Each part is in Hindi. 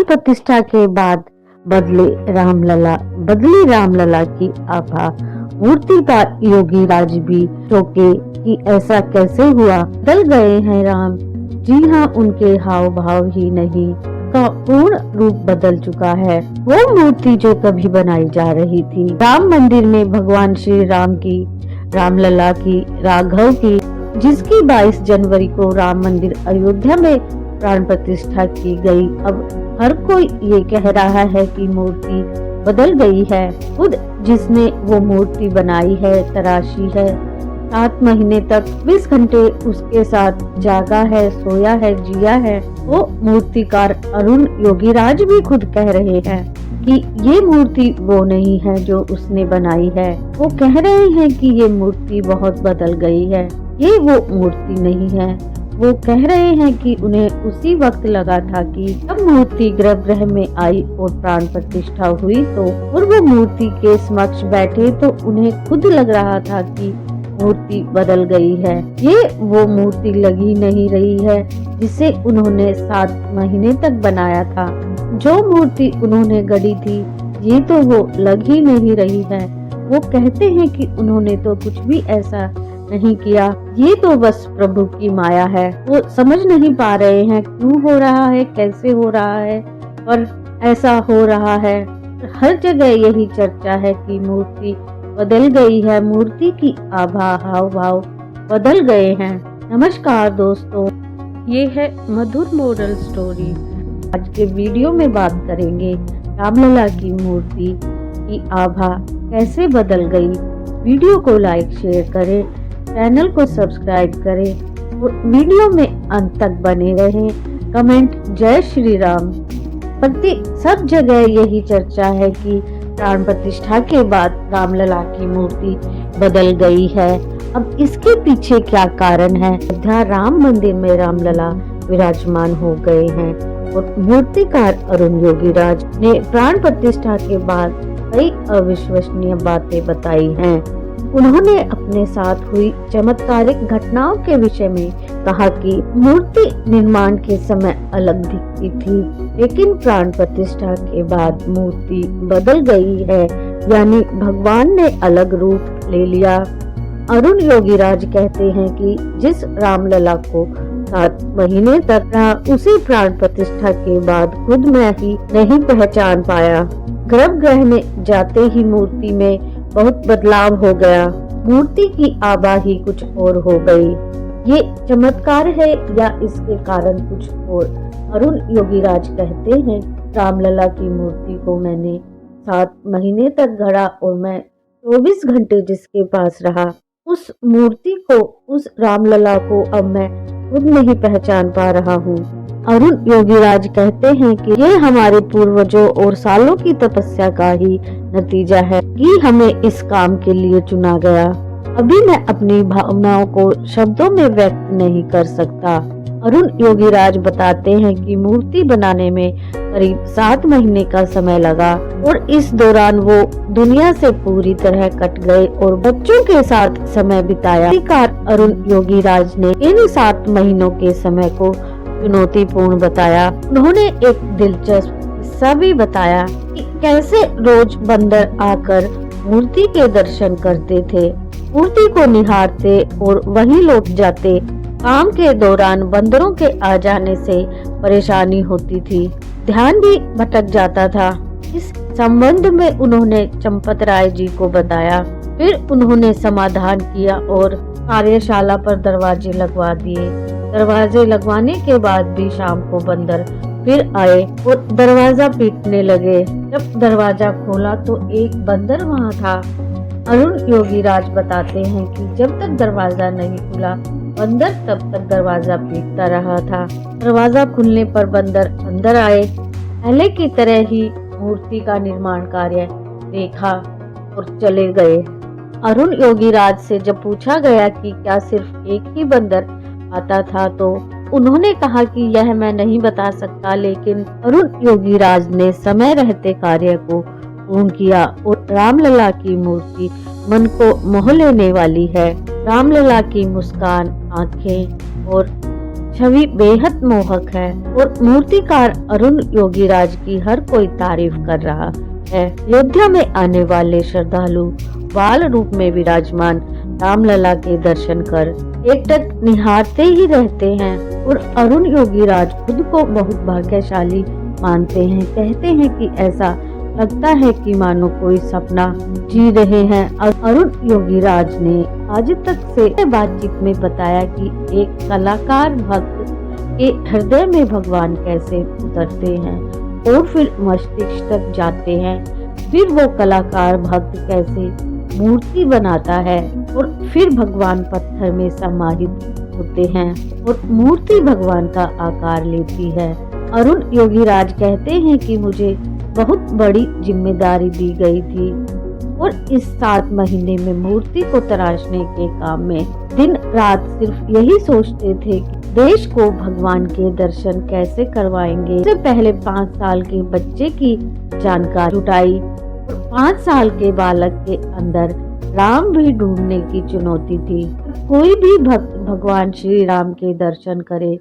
प्रतिष्ठा के बाद बदली रामलला की आभा। मूर्तिकार योगी राज भी चौंके कि ऐसा कैसे हुआ, बदल गए हैं राम। जी हाँ, उनके हाव भाव ही नहीं का पूर्ण रूप बदल चुका है। वो मूर्ति जो कभी बनाई जा रही थी राम मंदिर में भगवान श्री राम की, रामलला की, राघव की, जिसकी 22 जनवरी को राम मंदिर अयोध्या में प्राण प्रतिष्ठा की गई, अब हर कोई ये कह रहा है कि मूर्ति बदल गई है। खुद जिसने वो मूर्ति बनाई है, तराशी है, 7 महीने तक 20 घंटे उसके साथ जागा है, सोया है, जिया है, वो मूर्तिकार अरुण योगीराज भी खुद कह रहे हैं कि ये मूर्ति वो नहीं है जो उसने बनाई है। वो कह रहे हैं कि ये मूर्ति बहुत बदल गई है, ये वो मूर्ति नहीं है। वो कह रहे हैं कि उन्हें उसी वक्त लगा था कि जब मूर्ति गर्भगृह में आई और प्राण प्रतिष्ठा हुई तो और वो मूर्ति के समक्ष बैठे तो उन्हें खुद लग रहा था कि मूर्ति बदल गई है। ये वो मूर्ति लगी नहीं रही है जिसे उन्होंने 7 महीने तक बनाया था। जो मूर्ति उन्होंने गढ़ी थी ये तो वो लग ही नहीं रही है। वो कहते हैं कि उन्होंने तो कुछ भी ऐसा नहीं किया, ये तो बस प्रभु की माया है। वो समझ नहीं पा रहे हैं क्यों हो रहा है, कैसे हो रहा है, पर ऐसा हो रहा है। हर जगह यही चर्चा है कि मूर्ति बदल गई है, मूर्ति की आभा, हाव भाव बदल गए हैं। नमस्कार दोस्तों, ये है मधुर मोरल स्टोरी। आज के वीडियो में बात करेंगे रामलला की मूर्ति की आभा कैसे बदल गई। वीडियो को लाइक शेयर करें, चैनल को सब्सक्राइब करें और वीडियो में अंत तक बने रहें। कमेंट जय श्री राम। सब जगह यही चर्चा है कि प्राण प्रतिष्ठा के बाद रामलला की मूर्ति बदल गई है। अब इसके पीछे क्या कारण है? अयोध्या राम मंदिर में रामलला विराजमान हो गए हैं और मूर्तिकार अरुण योगीराज ने प्राण प्रतिष्ठा के बाद कई अविश्वसनीय बातें बताई हैं। उन्होंने अपने साथ हुई चमत्कारिक घटनाओं के विषय में कहा कि मूर्ति निर्माण के समय अलग दिखती थी, लेकिन प्राण प्रतिष्ठा के बाद मूर्ति बदल गई है, यानी भगवान ने अलग रूप ले लिया। अरुण योगीराज कहते हैं कि जिस रामलला को 7 महीने तक रहा, उसे प्राण प्रतिष्ठा के बाद खुद मैं ही नहीं पहचान पाया। गर्भगृह में जाते ही मूर्ति में बहुत बदलाव हो गया, मूर्ति की आभा ही कुछ और हो गई। ये चमत्कार है या इसके कारण कुछ और? अरुण योगीराज कहते हैं, रामलला की मूर्ति को मैंने 7 महीने तक गढ़ा और मैं 24 घंटे जिसके पास रहा, उस मूर्ति को, उस रामलला को अब मैं खुद नहीं पहचान पा रहा हूँ। अरुण योगीराज कहते हैं कि ये हमारे पूर्वजों और सालों की तपस्या का ही नतीजा है कि हमें इस काम के लिए चुना गया। अभी मैं अपनी भावनाओं को शब्दों में व्यक्त नहीं कर सकता। अरुण योगीराज बताते हैं कि मूर्ति बनाने में करीब 7 महीने का समय लगा और इस दौरान वो दुनिया से पूरी तरह कट गए और बच्चों के साथ समय बिताया। मूर्तिकार अरुण योगीराज ने इन 7 महीनों के समय को चुनौतीपूर्ण बताया। उन्होंने एक दिलचस्प किस्सा भी बताया कि कैसे रोज बंदर आकर मूर्ति के दर्शन करते थे, मूर्ति को निहारते और वहीं लौट जाते। काम के दौरान बंदरों के आ जाने से परेशानी होती थी, ध्यान भी भटक जाता था। इस संबंध में उन्होंने चंपत राय जी को बताया। फिर उन्होंने समाधान किया और कार्यशाला पर दरवाजे लगवा दिए। दरवाजे लगवाने के बाद भी शाम को बंदर फिर आए और दरवाजा पीटने लगे। जब दरवाजा खोला तो एक बंदर वहाँ था। अरुण योगीराज बताते हैं कि जब तक दरवाजा नहीं खुला, बंदर तब तक दरवाजा पीटता रहा था। दरवाजा खुलने पर बंदर अंदर आए, पहले की तरह ही मूर्ति का निर्माण कार्य देखा और चले गए। अरुण योगीराज से जब पूछा गया कि क्या सिर्फ एक ही बंदर आता था तो उन्होंने कहा कि यह मैं नहीं बता सकता, लेकिन अरुण योगीराज ने समय रहते कार्य को पूर्ण किया और रामलला की मूर्ति मन को मोह लेने वाली है। रामलला की मुस्कान, आंखें और छवि बेहद मोहक है और मूर्तिकार अरुण योगीराज की हर कोई तारीफ कर रहा है। अयोध्या में आने वाले श्रद्धालु बाल रूप में विराजमान रामलला के दर्शन कर एकटक निहारते ही रहते हैं और अरुण योगीराज खुद को बहुत भाग्यशाली मानते हैं। कहते हैं कि ऐसा लगता है कि मानो कोई सपना जी रहे हैं। अरुण योगीराज ने आज तक से बातचीत में बताया कि एक कलाकार भक्त के हृदय में भगवान कैसे उतरते हैं और फिर मस्तिष्क तक जाते हैं, फिर वो कलाकार भक्त कैसे मूर्ति बनाता है और फिर भगवान पत्थर में समाहित होते हैं और मूर्ति भगवान का आकार लेती है। अरुण योगीराज कहते हैं कि मुझे बहुत बड़ी जिम्मेदारी दी गई थी और इस 7 महीने में मूर्ति को तराशने के काम में दिन रात सिर्फ यही सोचते थे कि देश को भगवान के दर्शन कैसे करवाएंगे। इससे पहले 5 साल के बच्चे की जानकारी जुटाई और 5 साल के बालक के अंदर राम भी ढूंढने की चुनौती थी। कोई भी भक्त भगवान श्री राम के दर्शन करे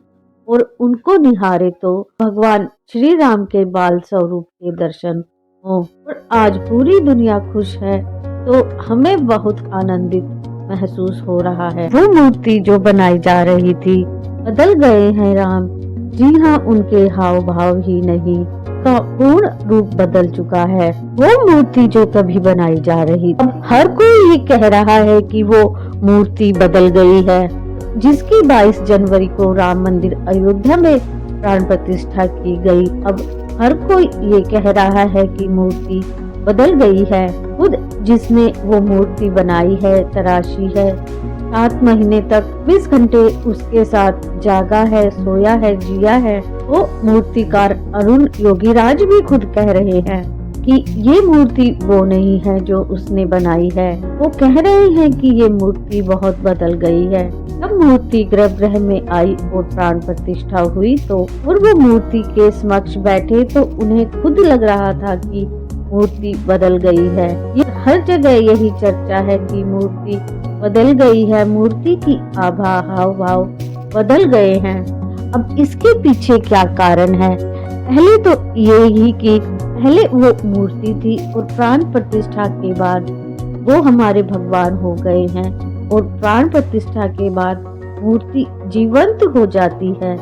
और उनको निहारे तो भगवान श्री राम के बाल स्वरूप के दर्शन हो। और आज पूरी दुनिया खुश है तो हमें बहुत आनंदित महसूस हो रहा है। वो मूर्ति जो बनाई जा रही थी, बदल गए हैं राम। जी हाँ, उनके हाव भाव ही नहीं का पूर्ण रूप बदल चुका है। वो मूर्ति जो कभी बनाई जा रही, अब हर कोई ये कह रहा है कि वो मूर्ति बदल गई है। जिसकी 22 जनवरी को राम मंदिर अयोध्या में प्राण प्रतिष्ठा की गई, अब हर कोई ये कह रहा है कि मूर्ति बदल गई है। खुद जिसने वो मूर्ति बनाई है, तराशी है, 7 महीने तक 20 घंटे उसके साथ जागा है, सोया है, जिया है, वो मूर्तिकार अरुण योगीराज भी खुद कह रहे हैं कि ये मूर्ति वो नहीं है जो उसने बनाई है। वो कह रहे हैं कि ये मूर्ति बहुत बदल गई है। जब मूर्ति गर्भगृह में आई और प्राण प्रतिष्ठा हुई तो और वो मूर्ति के समक्ष बैठे तो उन्हें खुद लग रहा था कि मूर्ति बदल गई है। ये हर जगह यही चर्चा है कि मूर्ति बदल गई है, मूर्ति की आभा हाव भाव बदल गए हैं। अब इसके पीछे क्या कारण है? पहले तो ये ही कि पहले वो मूर्ति थी और प्राण प्रतिष्ठा के बाद वो हमारे भगवान हो गए हैं और प्राण प्रतिष्ठा के बाद मूर्ति जीवंत हो जाती है।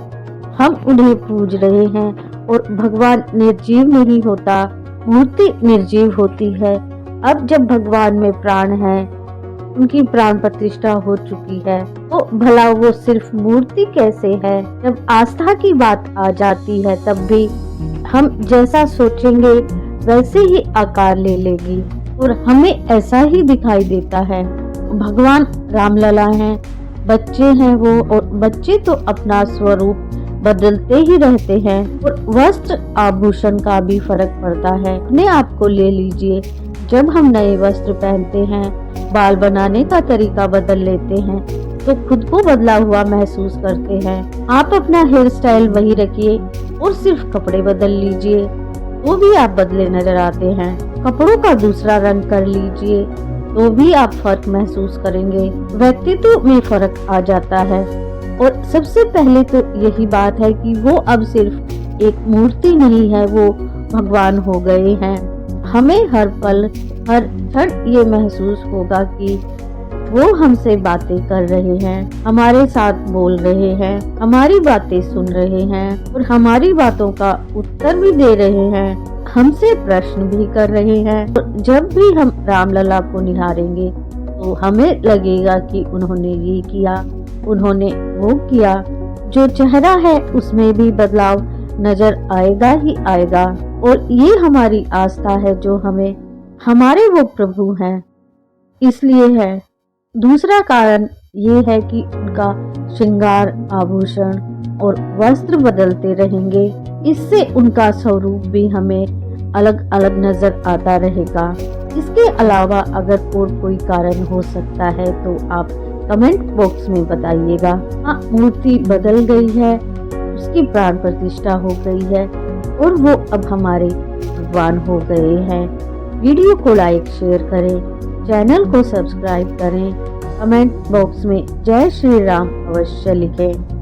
हम उन्हें पूज रहे हैं और भगवान निर्जीव नहीं होता, मूर्ति निर्जीव होती है। अब जब भगवान में प्राण है, उनकी प्राण प्रतिष्ठा हो चुकी है, तो भला वो सिर्फ मूर्ति कैसे है? जब आस्था की बात आ जाती है तब भी हम जैसा सोचेंगे वैसे ही आकार ले लेगी और हमें ऐसा ही दिखाई देता है। भगवान रामलला हैं, बच्चे हैं वो, और बच्चे तो अपना स्वरूप बदलते ही रहते हैं और वस्त्र आभूषण का भी फर्क पड़ता है। अपने आप को ले लीजिए, जब हम नए वस्त्र पहनते हैं, बाल बनाने का तरीका बदल लेते हैं तो खुद को बदला हुआ महसूस करते हैं। आप अपना हेयर स्टाइल वही रखिए और सिर्फ कपड़े बदल लीजिए तो भी आप बदले नजर आते हैं। कपड़ों का दूसरा रंग कर लीजिए तो भी आप फर्क महसूस करेंगे। व्यक्तित्व में फर्क आ जाता है और सबसे पहले तो यही बात है कि वो अब सिर्फ एक मूर्ति नहीं है, वो भगवान हो गए हैं। हमें हर पल हर क्षण ये महसूस होगा कि वो हमसे बातें कर रहे हैं, हमारे साथ बोल रहे हैं, हमारी बातें सुन रहे हैं और हमारी बातों का उत्तर भी दे रहे हैं, हमसे प्रश्न भी कर रहे हैं। और जब भी हम रामलला को निहारेंगे तो हमें लगेगा कि उन्होंने ये किया, उन्होंने वो किया। जो चेहरा है उसमें भी बदलाव नजर आएगा ही आएगा और ये हमारी आस्था है जो हमें हमारे वो प्रभु हैं इसलिए है। दूसरा कारण ये है कि उनका श्रृंगार, आभूषण और वस्त्र बदलते रहेंगे, इससे उनका स्वरूप भी हमें अलग अलग नजर आता रहेगा। इसके अलावा अगर और कोई कारण हो सकता है तो आप कमेंट बॉक्स में बताइएगा। हाँ, मूर्ति बदल गई है, उसकी प्राण प्रतिष्ठा हो गई है और वो अब हमारे भगवान हो गए हैं। वीडियो को लाइक शेयर करें, चैनल को सब्सक्राइब करें, कमेंट बॉक्स में जय श्री राम अवश्य लिखें।